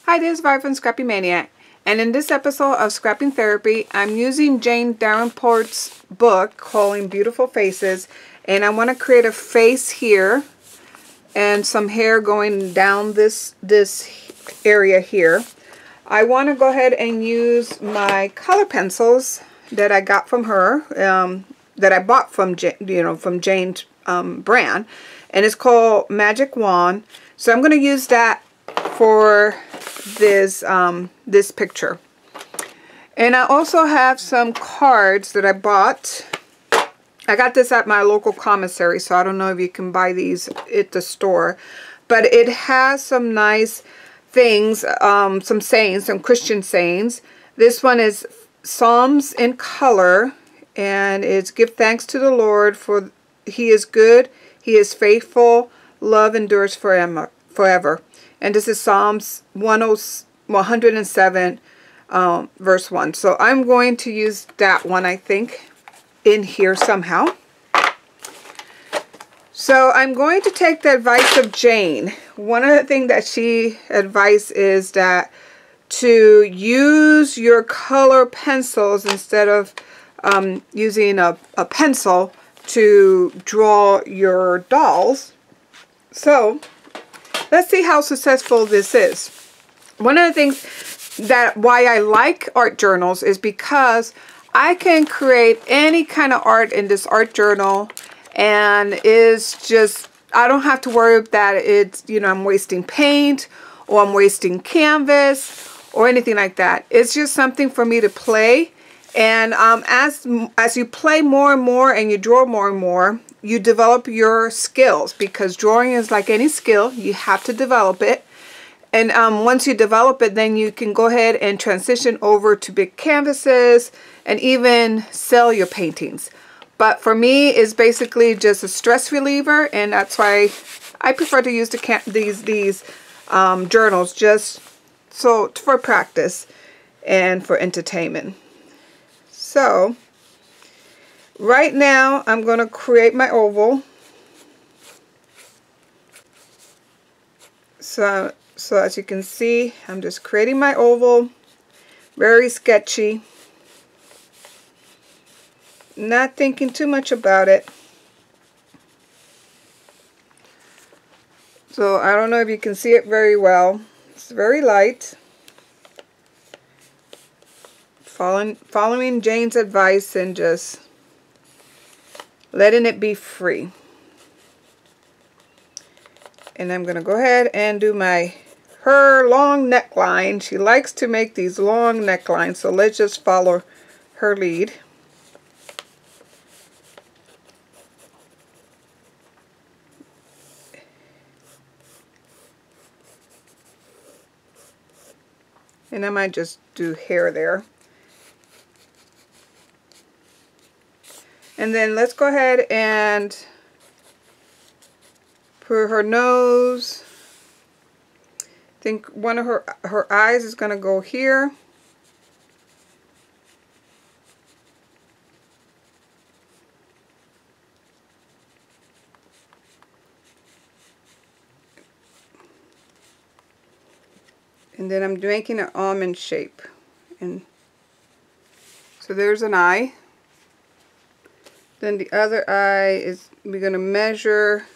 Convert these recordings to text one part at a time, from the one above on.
Hi, this is Vi from Scrapinmaniac, and in this episode of Scrapping Therapy, I'm using Jane Davenport's book called Beautiful Faces, and I want to create a face here and some hair going down this area here. I want to go ahead and use my color pencils that I got from her, that I bought from from Jane's brand, and it's called Magic Wand. So I'm going to use that for this this picture. And I also have some cards that I bought. I got this at my local commissary, so I don't know if you can buy these at the store, but it has some nice things, some sayings, some Christian sayings. This one is Psalms in color, and it's give thanks to the Lord, for he is good, he is faithful, love endures forever. And this is Psalms 107, verse 1. So I'm going to use that one, I think, in here somehow. So I'm going to take the advice of Jane. One of the things that she advised is that to use your color pencils instead of using a pencil to draw your dolls. So let's see how successful this is. One of the things that why I like art journals is because I can create any kind of art in this art journal, and it's just, I don't have to worry that it's, I'm wasting paint or I'm wasting canvas or anything like that. It's just something for me to play. And as you play more and more and you draw more and more, you develop your skills, because drawing is like any skill. You have to develop it. And once you develop it, then you can go ahead and transition over to big canvases and even sell your paintings. But for me, it's basically just a stress reliever, and that's why I prefer to use these journals just for practice and for entertainment. So right now I'm going to create my oval. So as you can see, I'm just creating my oval, very sketchy, not thinking too much about it. So I don't know if you can see it very well. It's very light. Following Jane's advice and just letting it be free. And I'm going to go ahead and do her long neckline. She likes to make these long necklines, so let's just follow her lead. And I might just do hair there. And then let's go ahead and for her nose, I think one of her eyes is going to go here. And then I'm making an almond shape. And so there's an eye. Then the other eye is, we're going to measure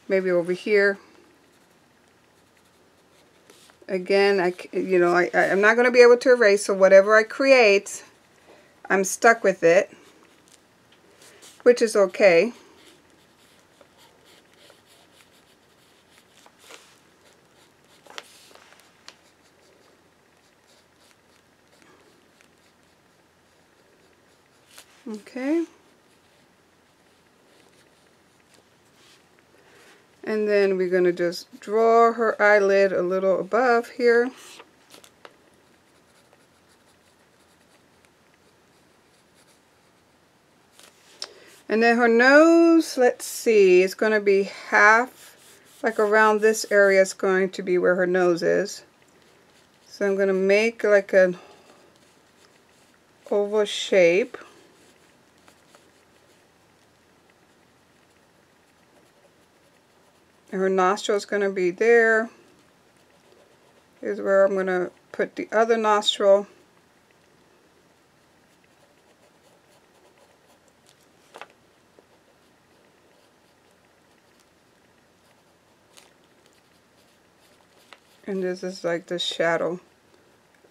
maybe over here. Again, I'm not going to be able to erase, so whatever I create, I'm stuck with it, which is okay. Okay. And then we're going to just draw her eyelid a little above here. And then her nose, let's see, it's going to be half, like around this area is going to be where her nose is. So I'm going to make like an oval shape. And her nostril is going to be there. Here's where I'm going to put the other nostril. And this is like the shadow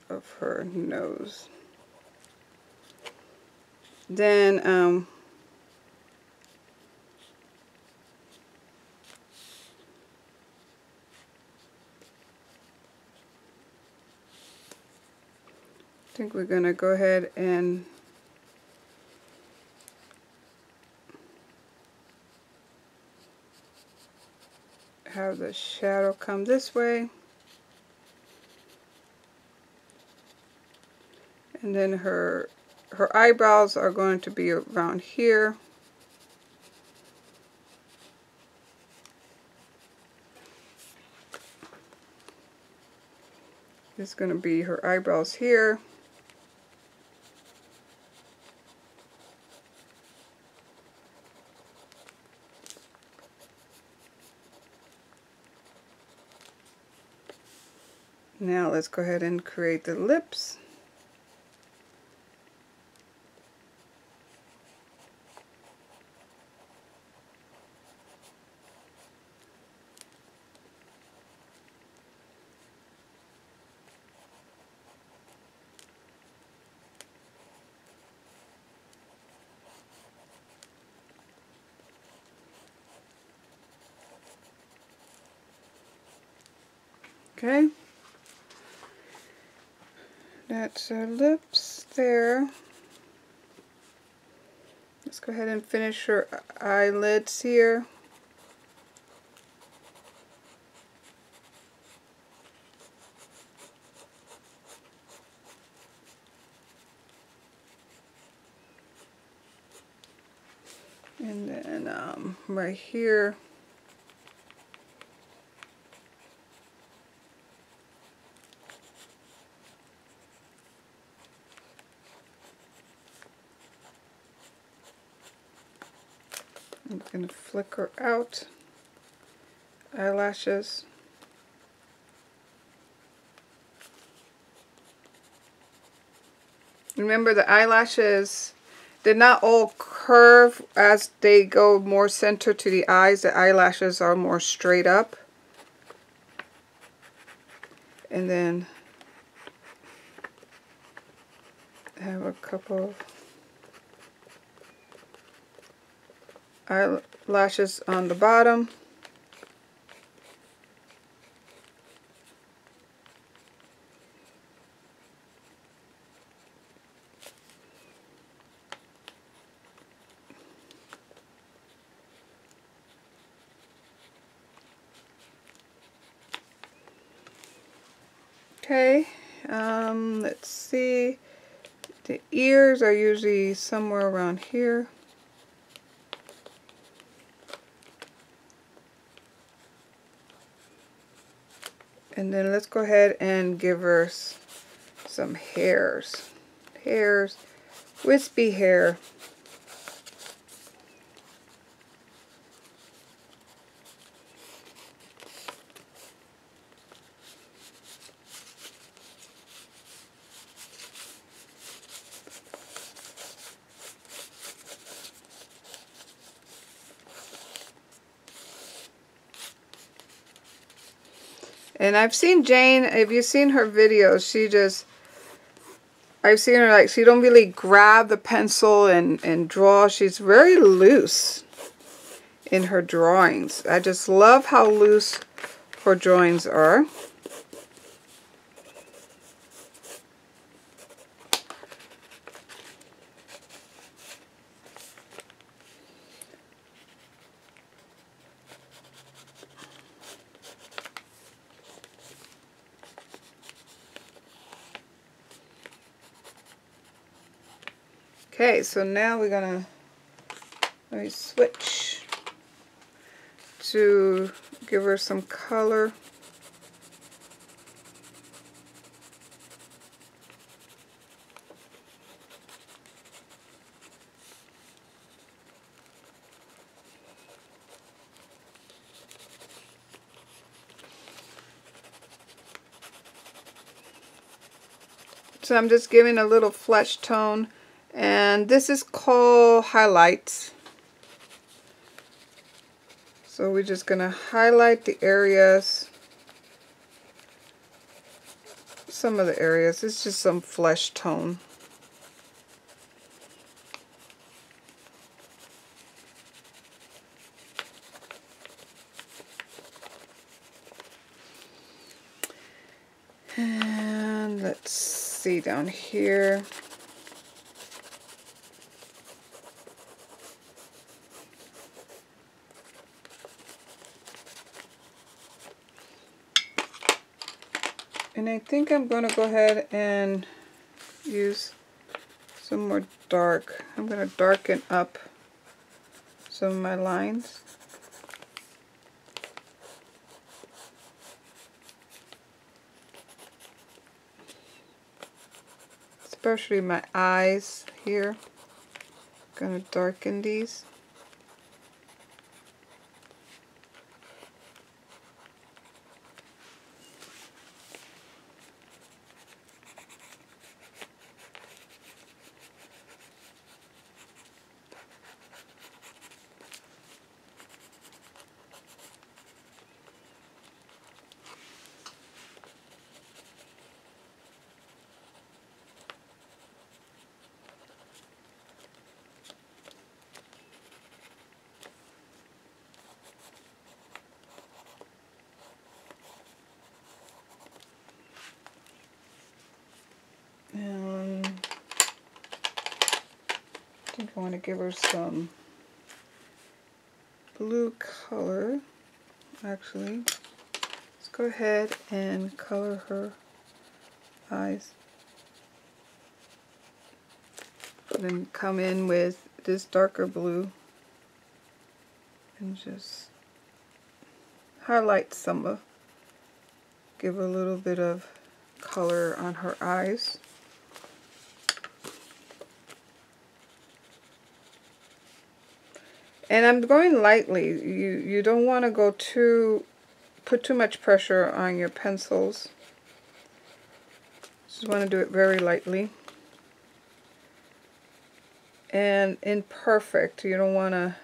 of her nose. Then I think we're going to go ahead and have the shadow come this way. And then her eyebrows are going to be around here. This is going to be her eyebrows here. Now let's go ahead and create the lips. Okay. That's her lips there. Let's go ahead and finish her eyelids here. And then right here. I'm going to flicker out eyelashes. Remember, the eyelashes, they're not all curve as they go more center to the eyes. The eyelashes are more straight up. And then I have a couple eyelashes on the bottom. Okay, let's see. The ears are usually somewhere around here. And then let's go ahead and give her some hairs. Hairs, wispy hair. And I've seen Jane, if you've seen her videos, I've seen her like, she don't really grab the pencil and draw. She's very loose in her drawings. I just love how loose her drawings are. Okay, so now we're gonna, let me switch to give her some color. So I'm just giving a little flesh tone, and this is called highlights. So we're just going to highlight the areas, some of the areas. It's just some flesh tone. And let's see down here. And I think I'm going to go ahead and use some more dark. I'm going to darken up some of my lines. Especially my eyes here. I'm going to darken these. And I think I want to give her some blue color. Actually, let's go ahead and color her eyes. And then come in with this darker blue and just highlight some of, give a little bit of color on her eyes. And I'm going lightly. You don't want to go put too much pressure on your pencils. Just want to do it very lightly. And imperfect. You don't want to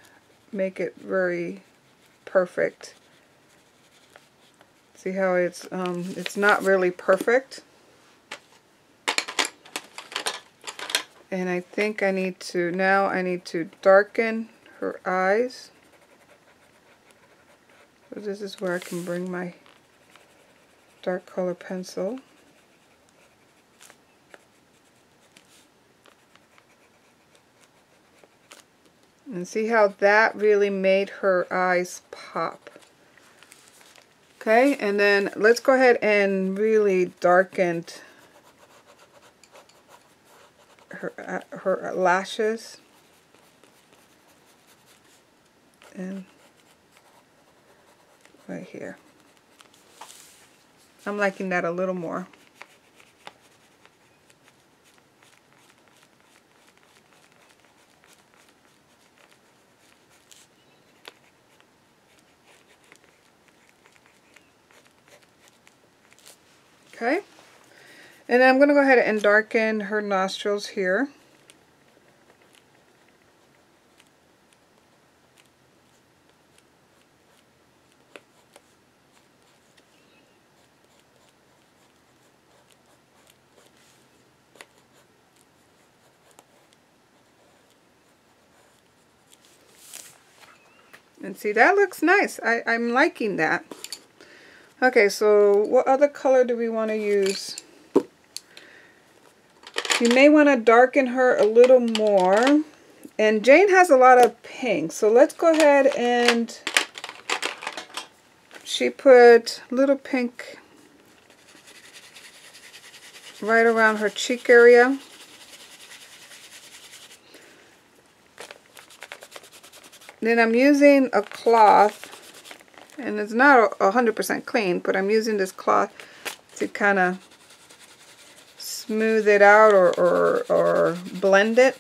make it very perfect. See how it's not really perfect. And I think I need to darken her eyes. So this is where I can bring my dark color pencil. And see how that really made her eyes pop. Okay, and then let's go ahead and really darken her lashes. And right here. I'm liking that a little more. Okay. And I'm going to go ahead and darken her nostrils here. And see, that looks nice. I'm liking that. Okay, so what other color do we want to use? You may want to darken her a little more. And Jane has a lot of pink, so let's go ahead and she put little pink right around her cheek area. Then I'm using a cloth, and it's not 100% clean, but I'm using this cloth to kind of smooth it out or blend it.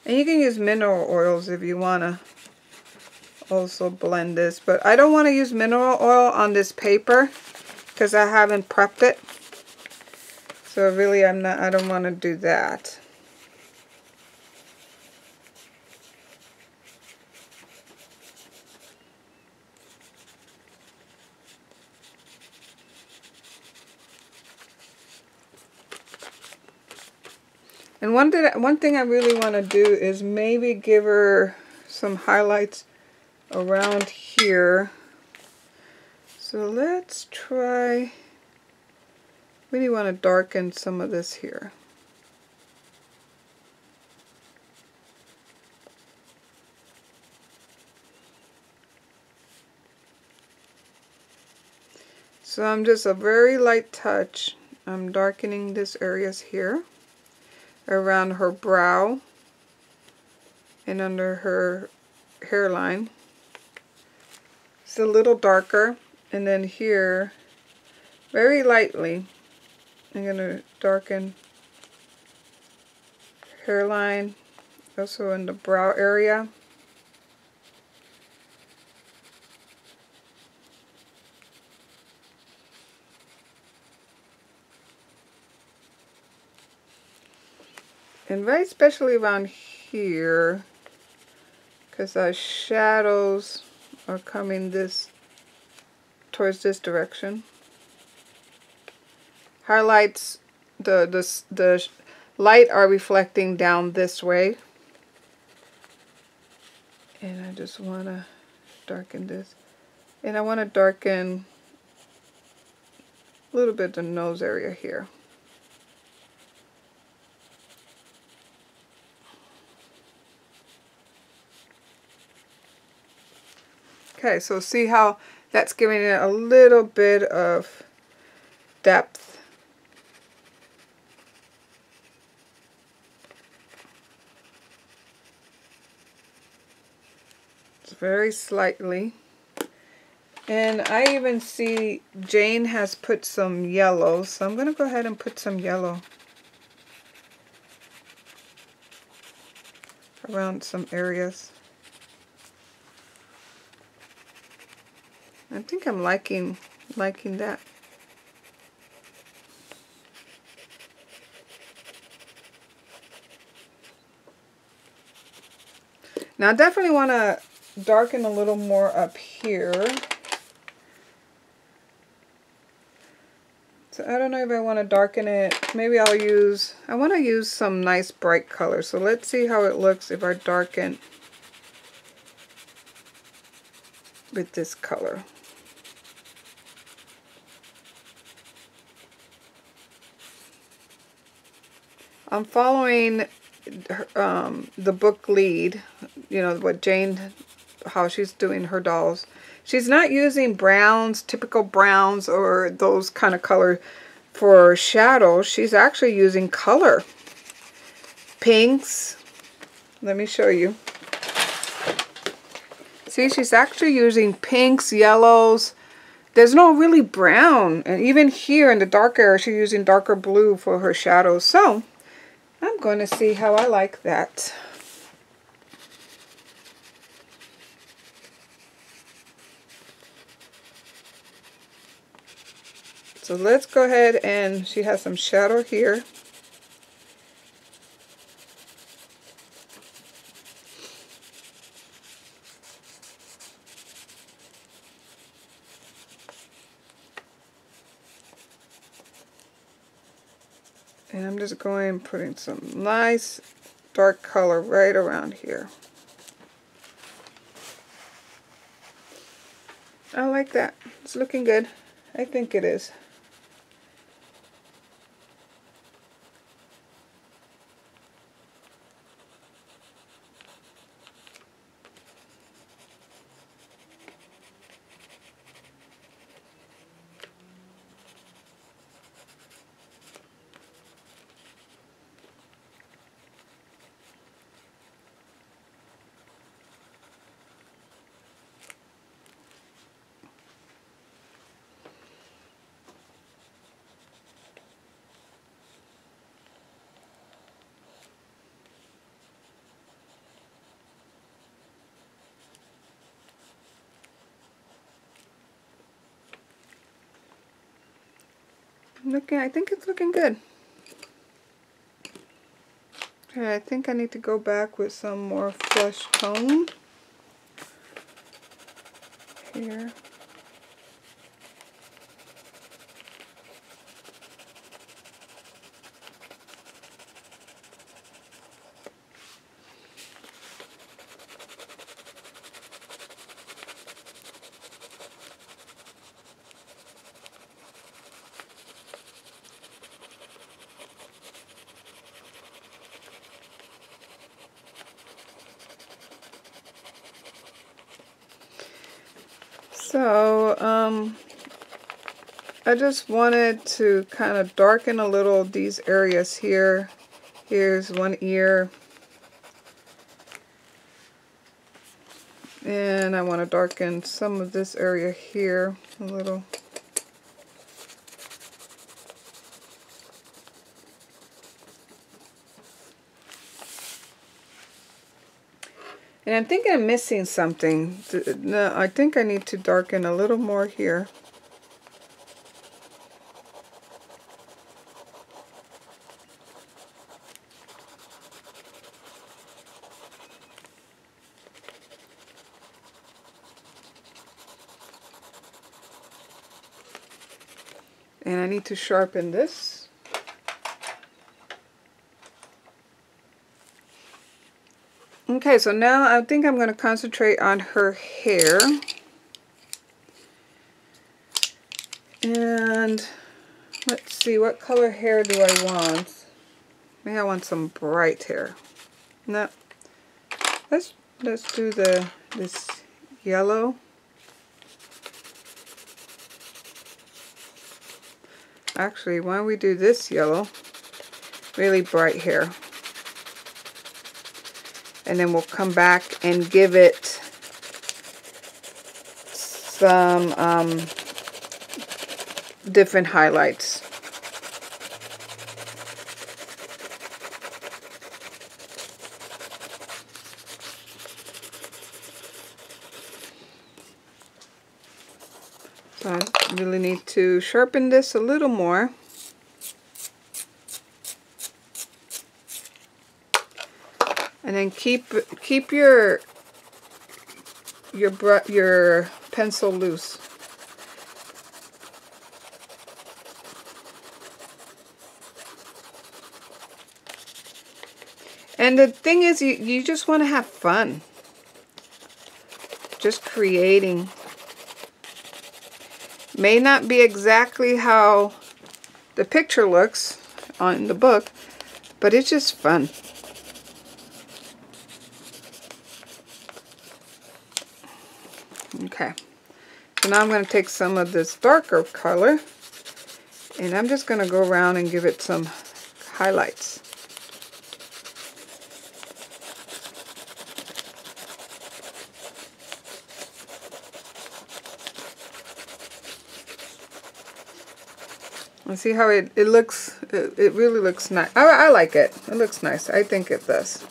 And you can use mineral oils if you want to also blend this, but I don't want to use mineral oil on this paper because I haven't prepped it. So really I don't want to do that. And one thing I really want to do is maybe give her some highlights around here. So let's try, really want to darken some of this here. So I'm just a very light touch. I'm darkening this areas here around her brow and under her hairline. It's a little darker, and then here very lightly I'm going to darken hairline, also in the brow area. And very especially around here, because our shadows are coming towards this direction. Highlights, the light are reflecting down this way. And I just want to darken this. And I want to darken a little bit the nose area here. Okay, so see how that's giving it a little bit of depth. It's very slightly. And I even see Jane has put some yellow, so I'm going to go ahead and put some yellow around some areas. I think I'm liking that. Now I definitely want to darken a little more up here. So I don't know if I want to darken it. Maybe I want to use some nice bright color. So let's see how it looks if I darken with this color. I'm following the book lead, you know, what Jane, how she's doing her dolls. She's not using browns, typical browns, or those kind of color for shadows. She's actually using color. Pinks. Let me show you. See, she's actually using pinks, yellows. There's no really brown. And even here in the dark area, she's using darker blue for her shadows. So I'm going to see how I like that. So let's go ahead, and she has some shadow here. And I'm just going and putting some nice dark color right around here. I like that. It's looking good. I think it is. I think it's looking good. Okay, I think I need to go back with some more flesh tone here. So, I just wanted to kind of darken a little these areas here. Here's one ear. And I want to darken some of this area here a little. And I'm thinking I'm missing something. No, I think I need to darken a little more here. And I need to sharpen this. Okay, so now I think I'm going to concentrate on her hair. And let's see, what color hair do I want? Maybe I want some bright hair. No, let's do this yellow. Actually, why don't we do this yellow? Really bright hair. And then we'll come back and give it some different highlights. So I really need to sharpen this a little more. And then keep your pencil loose. And the thing is, you just want to have fun. Just creating. May not be exactly how the picture looks on the book, but it's just fun. Okay, so now I'm going to take some of this darker color and I'm just going to go around and give it some highlights. And see how it looks, it really looks nice. I like it. It looks nice. I think it does.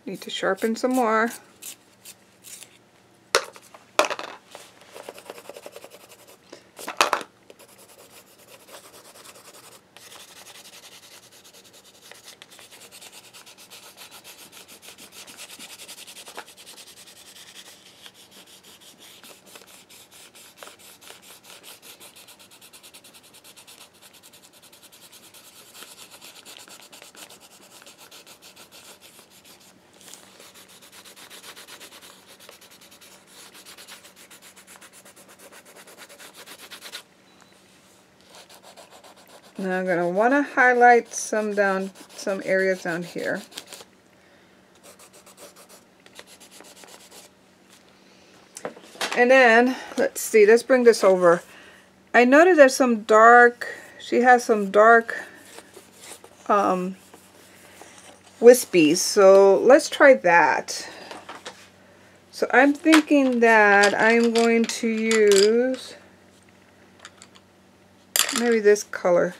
Need to sharpen some more. Now I'm going to want to highlight some areas down here. And then, let's see, let's bring this over. I noticed there's some dark, she has some dark, what wispies. So let's try that. So I'm thinking that I'm going to use maybe this color.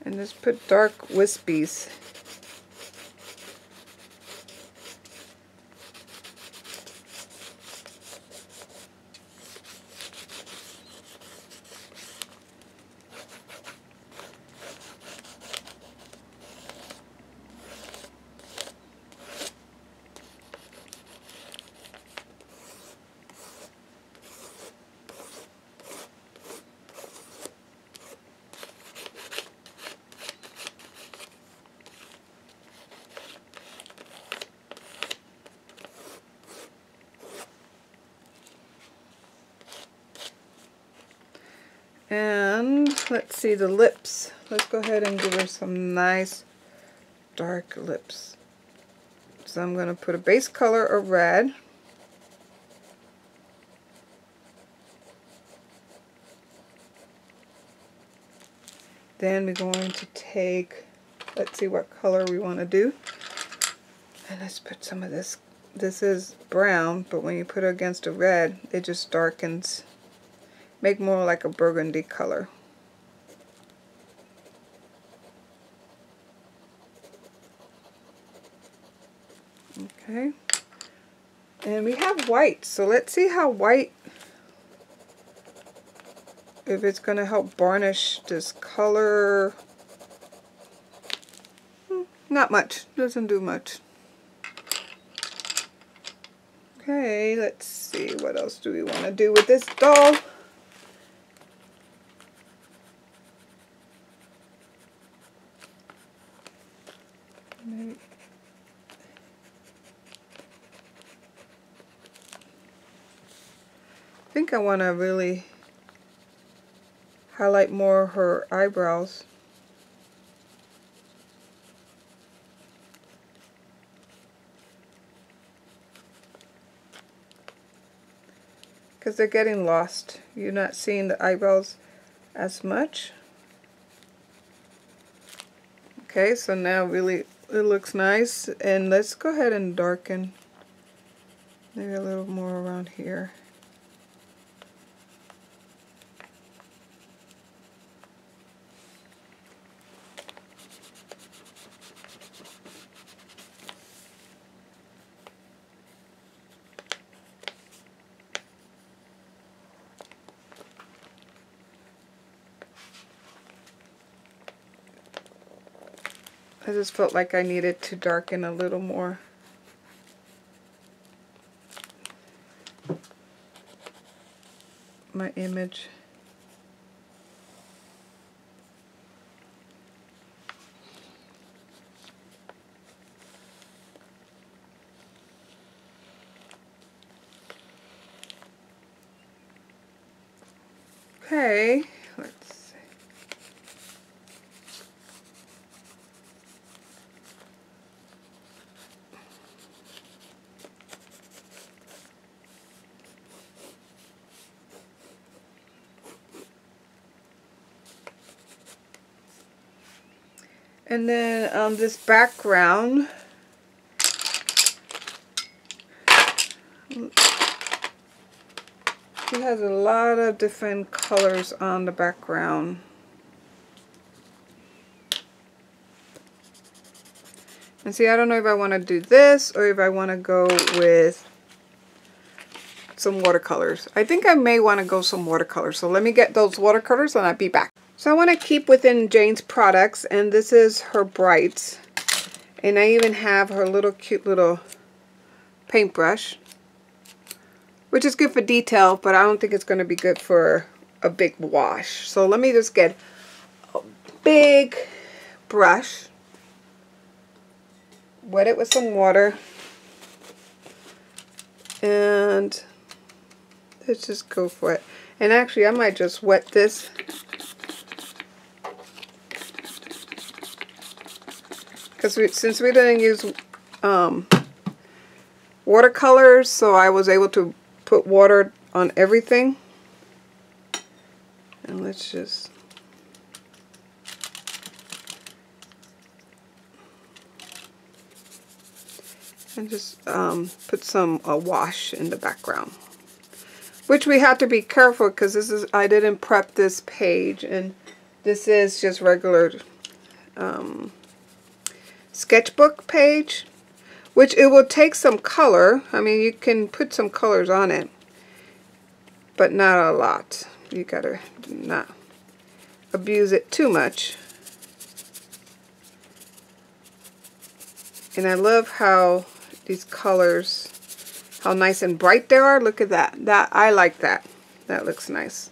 And just put dark wispies. And let's see the lips. Let's go ahead and give her some nice dark lips. So I'm going to put a base color of red. Then we're going to take, let's see what color we want to do. And let's put some of this. This is brown, but when you put it against a red, it just darkens. Make more like a burgundy color. Okay. And we have white, so let's see how white, if it's going to help varnish this color. Not much. Doesn't do much. Okay, let's see. What else do we want to do with this doll? Maybe. I think I want to really highlight more her eyebrows. Because they're getting lost. You're not seeing the eyebrows as much. Okay, so now really it looks nice. And let's go ahead and darken maybe a little more around here. I just felt like I needed to darken a little more. My image. Okay, let's see. And then this background, it has a lot of different colors on the background. And see, I don't know if I want to do this or if I want to go with some watercolors. I think I may want to go some watercolors. So let me get those watercolors and I'll be back. So I want to keep within Jane's products, and this is her brights. And I even have her little cute little paintbrush, which is good for detail, but I don't think it's going to be good for a big wash. So let me just get a big brush, wet it with some water, and let's just go for it. And actually I might just wet this. Because since we didn't use watercolors, so I was able to put water on everything. let's just put some wash in the background, which we have to be careful because this is, I didn't prep this page, and this is just regular sketchbook page, which it will take some color. I mean, you can put some colors on it, but not a lot. You gotta not abuse it too much. And I love how these colors, how nice and bright they are. Look at that. I like that. That looks nice.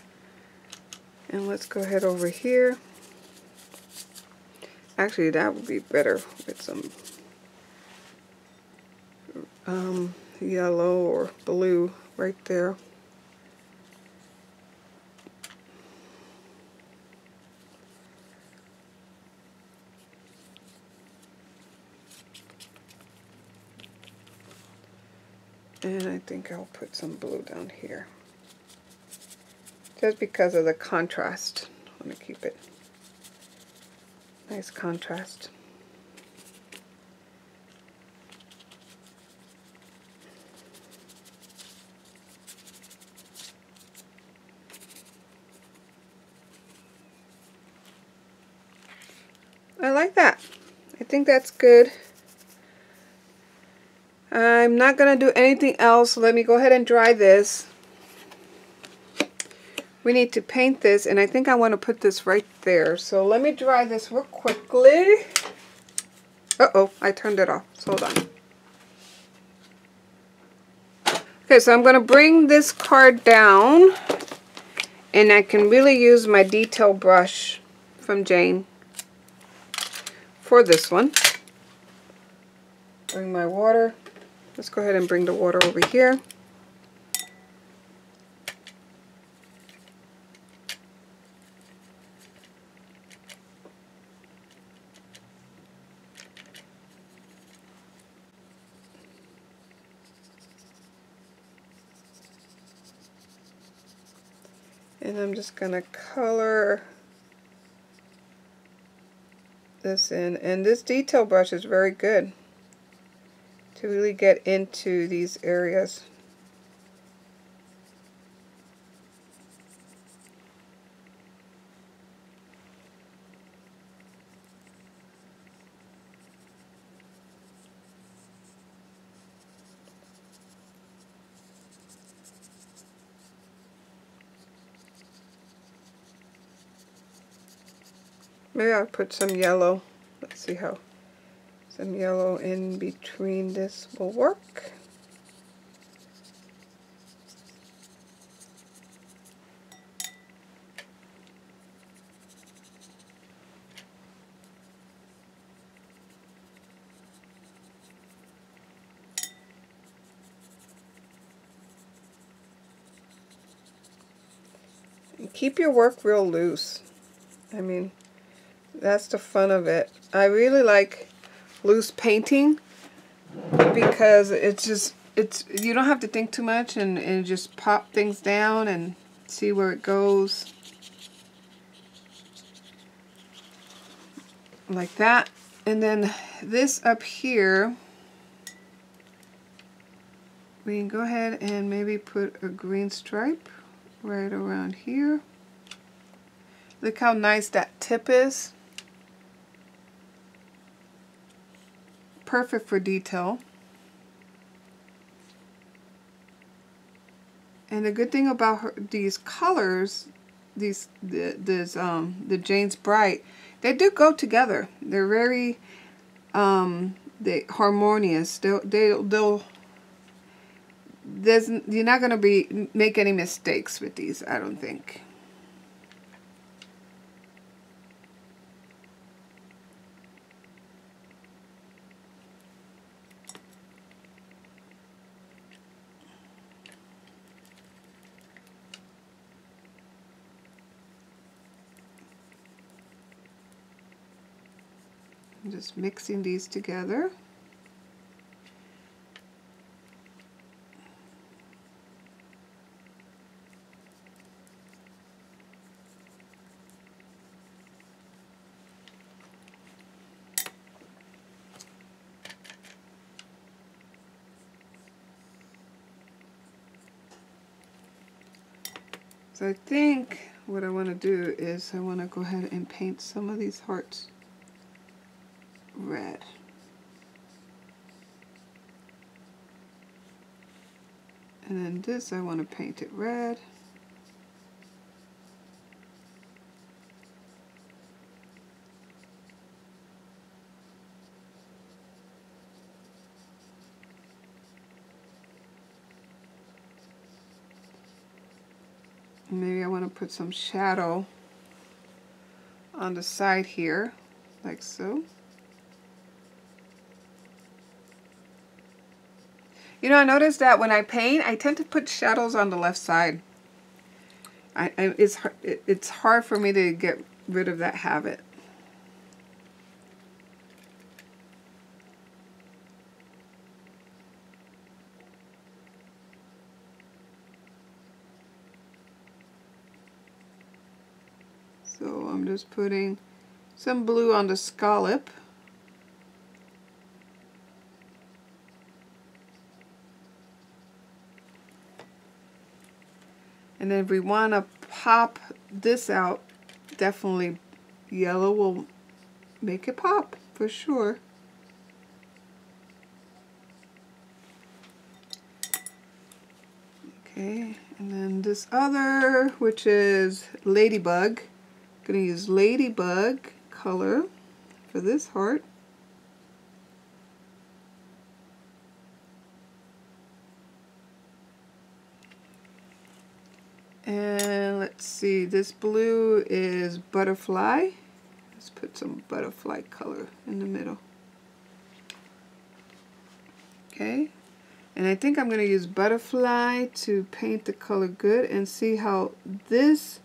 And let's go ahead over here. Actually, that would be better with some yellow or blue right there. And I think I'll put some blue down here, just because of the contrast. I want to keep it nice contrast. I like that. I think that's good. I'm not going to do anything else. Let me go ahead and dry this. We need to paint this, and I think I want to put this right there. So let me dry this real quickly. Uh-oh, I turned it off. So hold on. Okay, so I'm going to bring this card down, and I can really use my detail brush from Jane for this one. Bring my water. Let's go ahead and bring the water over here. And I'm just going to color this in. And this detail brush is very good to really get into these areas. Maybe I'll put some yellow. Let's see how some yellow in between this will work. And keep your work real loose. I mean, that's the fun of it. I really like loose painting because it's you don't have to think too much, and just pop things down and see where it goes. Like that. And then this up here, we can go ahead and maybe put a green stripe right around here. Look how nice that tip is. Perfect for detail. And the good thing about these colors, the Jane's Bright, they do go together. They're very harmonious. You're not going to make any mistakes with these, I don't think. I'm just mixing these together. So I think what I want to do is I want to go ahead and paint some of these hearts red. And then this I want to paint it red. Maybe I want to put some shadow on the side here, like so. You know, I noticed that when I paint, I tend to put shadows on the left side. It's hard for me to get rid of that habit. So I'm just putting some blue on the scallop. And then if we want to pop this out, definitely yellow will make it pop for sure. Okay, and then this other, which is Ladybug. I'm going to use Ladybug color for this heart. And let's see, this blue is Butterfly. Let's put some butterfly color in the middle. Okay, and I think I'm going to use Butterfly to paint the color good and see how this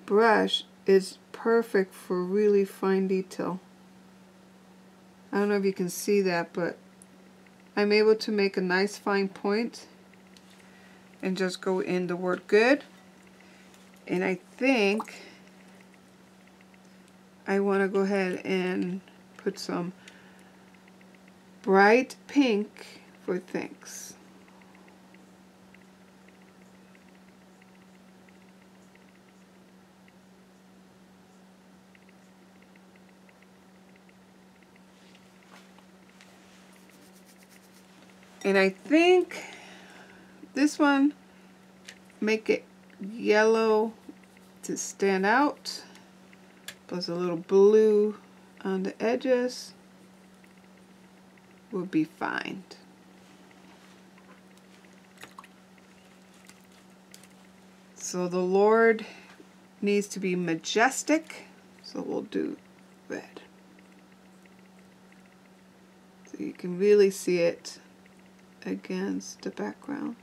brush is perfect for really fine detail. I don't know if you can see that, but I'm able to make a nice fine point and just go in the word good. And I think I want to go ahead and put some bright pink for thanks. And I think this one, make it yellow to stand out, plus a little blue on the edges will be fine. So the Lord needs to be majestic, so we'll do red. So you can really see it against the background.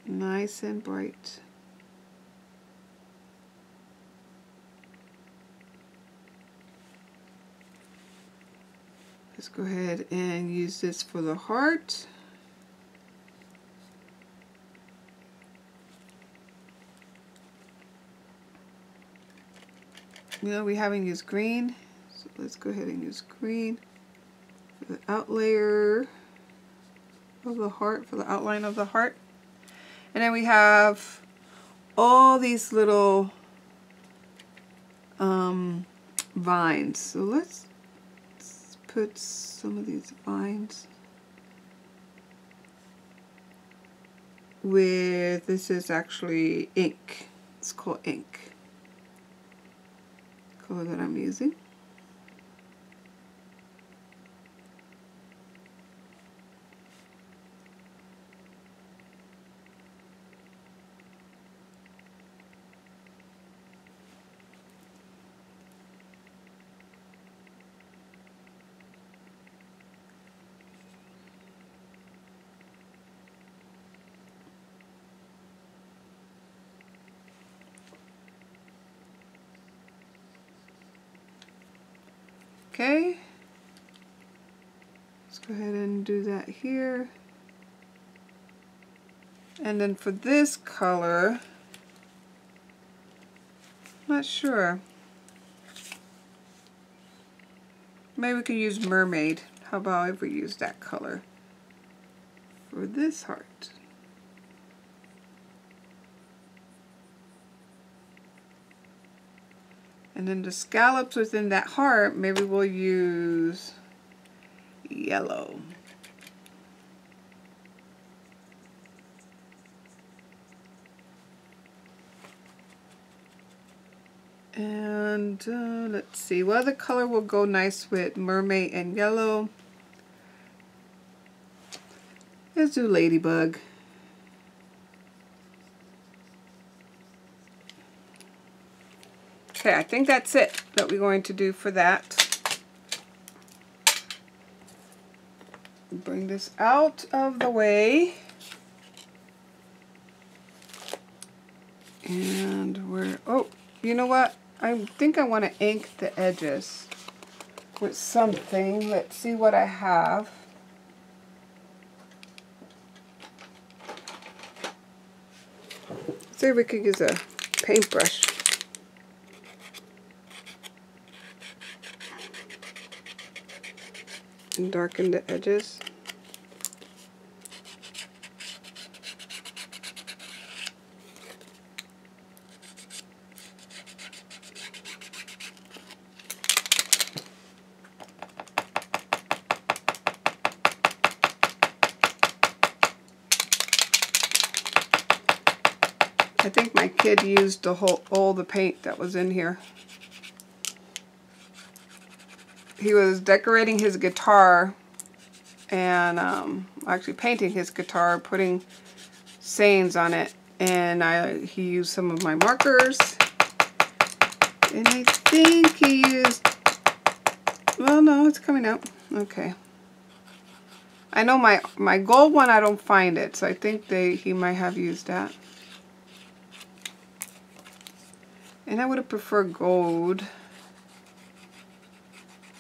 Nice and bright. Let's go ahead and use this for the heart. You know, we haven't used green, so let's go ahead and use green for the outlayer of the heart, for the outline of the heart. And then we have all these little vines. So let's put some of these vines with, this is actually ink. It's called ink. Color that I'm using. Okay, let's go ahead and do that here. And then for this color, I'm not sure. Maybe we can use Mermaid. How about if we use that color for this heart? And then the scallops within that heart, maybe we'll use yellow. And let's see, what other color will go nice with mermaid and yellow? Let's do ladybug. Okay, I think that's it that we're going to do for that. Bring this out of the way. And we're, oh, you know what? I think I want to ink the edges with something. Let's see what I have. See if we could use a paintbrush. And darken the edges. I think my kid used all the paint that was in here. He was decorating his guitar and actually painting his guitar, putting sayings on it, and he used some of my markers, and I think he used, well, no, it's coming out. Okay. I know my gold one, I don't find it, so I think he might have used that. And I would have preferred gold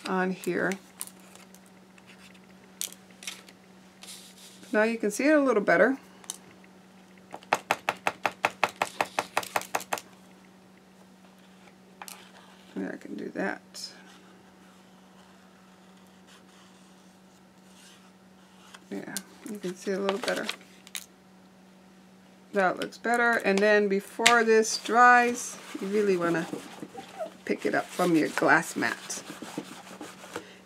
on here. Now you can see it a little better. Maybe I can do that. Yeah, you can see it a little better. That looks better. And then before this dries, you really want to pick it up from your glass mat.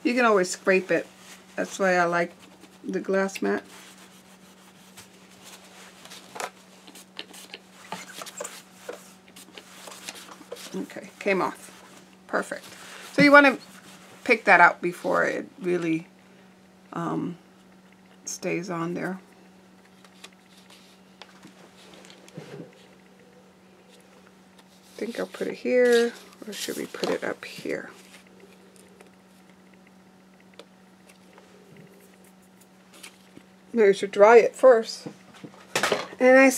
You can always scrape it. That's why I like the glass mat. Okay, came off. Perfect. So you want to pick that out before it really stays on there. I think I'll put it here, or should we put it up here? Maybe we should dry it first. And I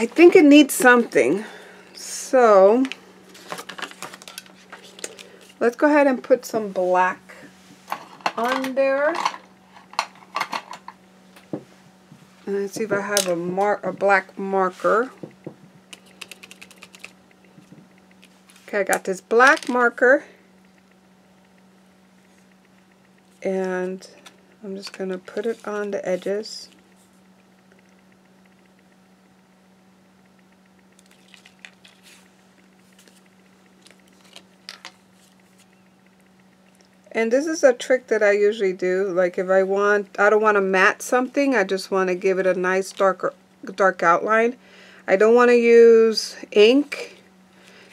think it needs something. So let's go ahead and put some black on there. And let's see if I have a black marker. Okay, I got this black marker, and I'm just going to put it on the edges. And this is a trick that I usually do. Like if I don't want to matte something, I just want to give it a nice dark outline. I don't want to use ink.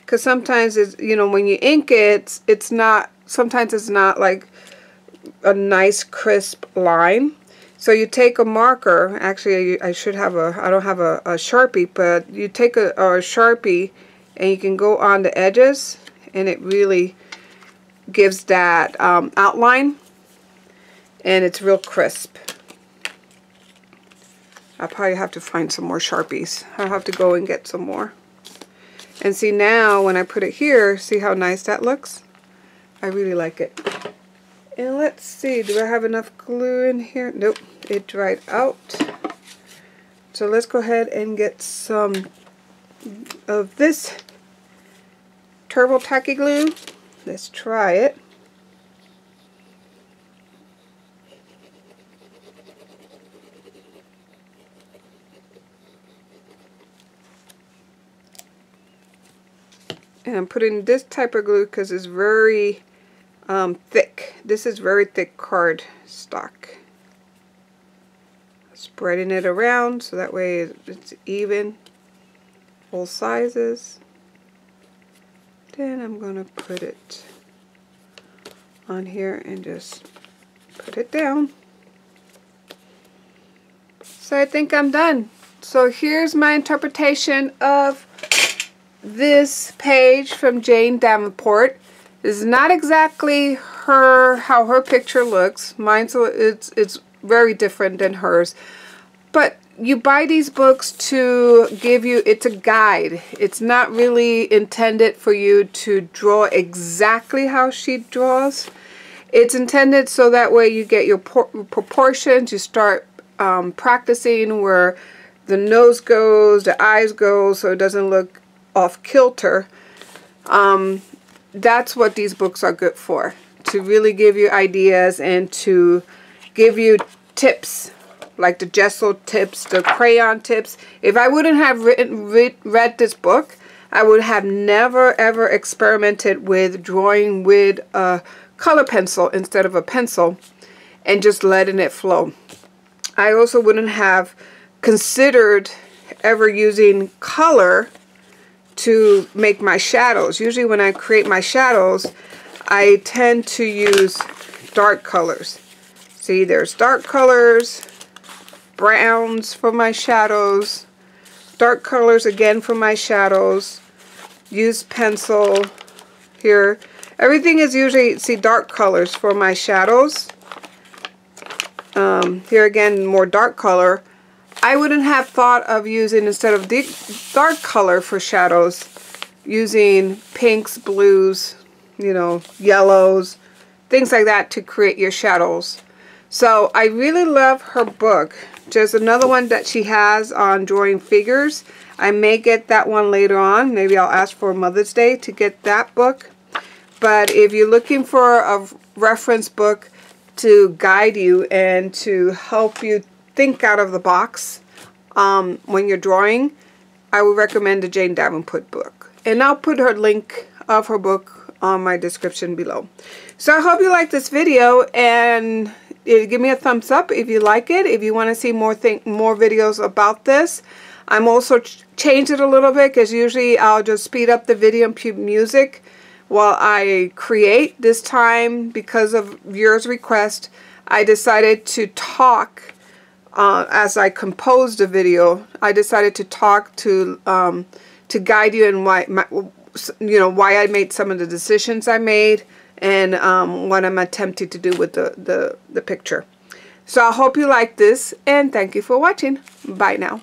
Because sometimes it's, you know, when you ink it, sometimes it's not like a nice crisp line. So you take a marker, actually I don't have a Sharpie, but you take a Sharpie and you can go on the edges, and it really gives that outline, and it's real crisp. I'll probably have to find some more Sharpies. I'll have to go and get some more. And see now, when I put it here, see how nice that looks? I really like it. And let's see, do I have enough glue in here? Nope, it dried out. So let's go ahead and get some of this Turbo Tacky Glue. Let's try it. And I'm putting this type of glue because it's very thick. This is very thick card stock. Spreading it around so that way it's even, all sizes. Then I'm going to put it on here and just put it down. So I think I'm done. So here's my interpretation of this page from Jane Davenport. This is not exactly how her picture looks. Mine's it's very different than hers. But you buy these books to give you, it's a guide. It's not really intended for you to draw exactly how she draws. It's intended so that way you get your proportions, you start practicing where the nose goes, the eyes go, so it doesn't look off kilter. That's what these books are good for, to really give you ideas and to give you tips, like the gesso tips, the crayon tips. If I wouldn't have read this book, I would have never ever experimented with drawing with a color pencil instead of a pencil and just letting it flow. I also wouldn't have considered ever using color to make my shadows. Usually when I create my shadows, I tend to use dark colors. See, there's dark colors, browns for my shadows, dark colors again for my shadows, use pencil here. Everything is usually, see, dark colors for my shadows. Here again, more dark color. I wouldn't have thought of using, instead of dark color for shadows, using pinks, blues, you know, yellows, things like that to create your shadows. So I really love her book. Just another one that she has on drawing figures. I may get that one later on. Maybe I'll ask for Mother's Day to get that book. But if you're looking for a reference book to guide you and to help you think out of the box when you're drawing, I would recommend the Jane Davenport book. And I'll put her link of her book on my description below. So I hope you like this video, and give me a thumbs up if you like it. If you want to see more videos about this. I'm also changed it a little bit because usually I'll just speed up the video and put music while I create. This time, because of viewers' request, I decided to talk as I composed the video. I decided to talk to guide you in why I made some of the decisions I made and what I'm attempting to do with the picture. So I hope you like this, and thank you for watching. Bye now.